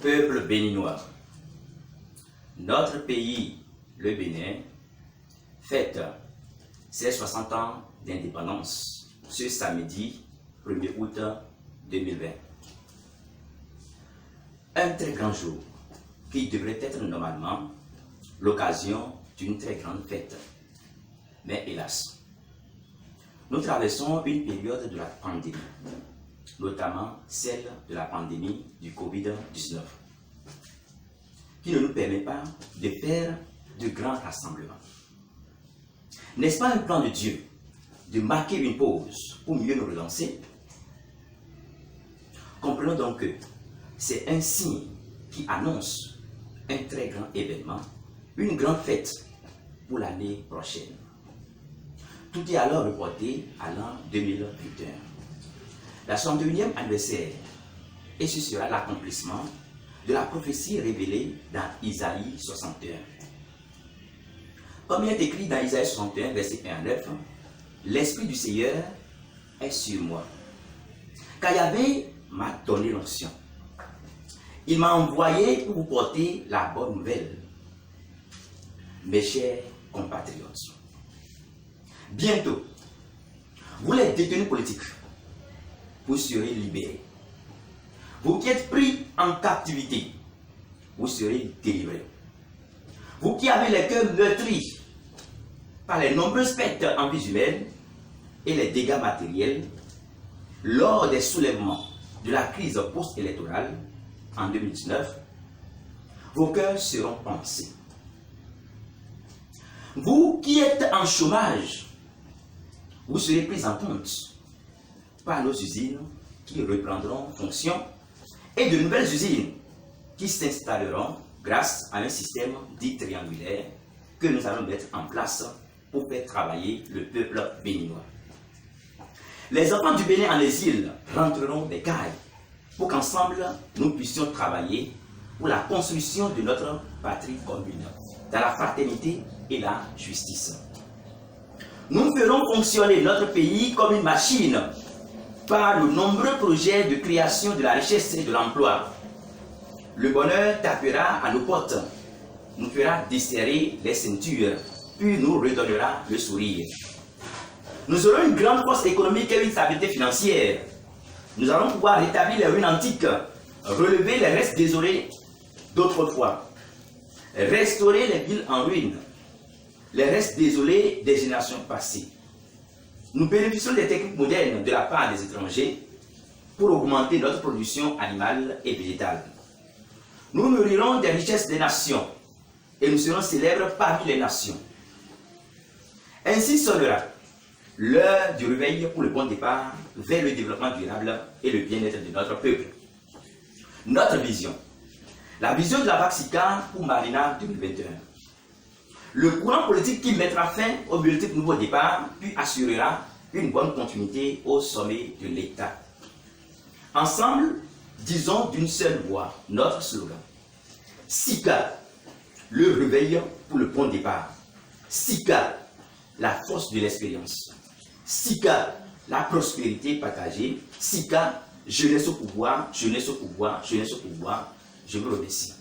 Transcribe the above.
Peuple béninois, notre pays, le Bénin, fête ses 60 ans d'indépendance ce samedi 1er août 2020. Un très grand jour qui devrait être normalement l'occasion d'une très grande fête. Mais hélas, nous traversons une période de la pandémie, notamment celle de la pandémie du Covid-19, qui ne nous permet pas de faire de grands rassemblements. N'est-ce pas un plan de Dieu de marquer une pause pour mieux nous relancer? Comprenons donc que c'est un signe qui annonce un très grand événement, une grande fête pour l'année prochaine. Tout est alors reporté à l'an 2021. La 61e anniversaire, et ce sera l'accomplissement de la prophétie révélée dans Isaïe 61. Comme il est écrit dans Isaïe 61, verset 1 à 9, « L'Esprit du Seigneur est sur moi, car Yahvé m'a donné l'onction. Il m'a envoyé pour vous porter la bonne nouvelle. Mes chers compatriotes, bientôt, vous les détenus politiques, vous serez libérés. Vous qui êtes pris en captivité, vous serez délivrés. Vous qui avez les cœurs meurtris par les nombreuses pertes en vie humaine et les dégâts matériels lors des soulèvements de la crise post-électorale en 2019, vos cœurs seront pansés. Vous qui êtes en chômage, vous serez pris en compte par nos usines qui reprendront fonction et de nouvelles usines qui s'installeront grâce à un système dit triangulaire que nous allons mettre en place pour faire travailler le peuple béninois. Les enfants du Bénin en exil rentreront des cailles pour qu'ensemble nous puissions travailler pour la construction de notre patrie commune, dans la fraternité et la justice. Nous ferons fonctionner notre pays comme une machine par de nombreux projets de création de la richesse et de l'emploi. Le bonheur tapera à nos portes, nous fera desserrer les ceintures, puis nous redonnera le sourire. Nous aurons une grande force économique et une stabilité financière. Nous allons pouvoir rétablir les ruines antiques, relever les restes désolés d'autrefois, restaurer les villes en ruine, les restes désolés des générations passées. Nous bénéficions des techniques modernes de la part des étrangers pour augmenter notre production animale et végétale. Nous nourrirons des richesses des nations et nous serons célèbres parmi les nations. Ainsi sonnera l'heure du réveil pour le bon départ vers le développement durable et le bien-être de notre peuple. Notre vision, la vision de la Vaxica pour Marina 2021. Le courant politique qui mettra fin au multiple nouveau départ puis assurera une bonne continuité au sommet de l'État. Ensemble, disons d'une seule voix notre slogan. SICA, le réveil pour le bon départ. SICA, la force de l'expérience. SICA, la prospérité partagée. SICA, jeunesse au pouvoir, jeunesse au pouvoir, jeunesse au pouvoir. Je vous remercie.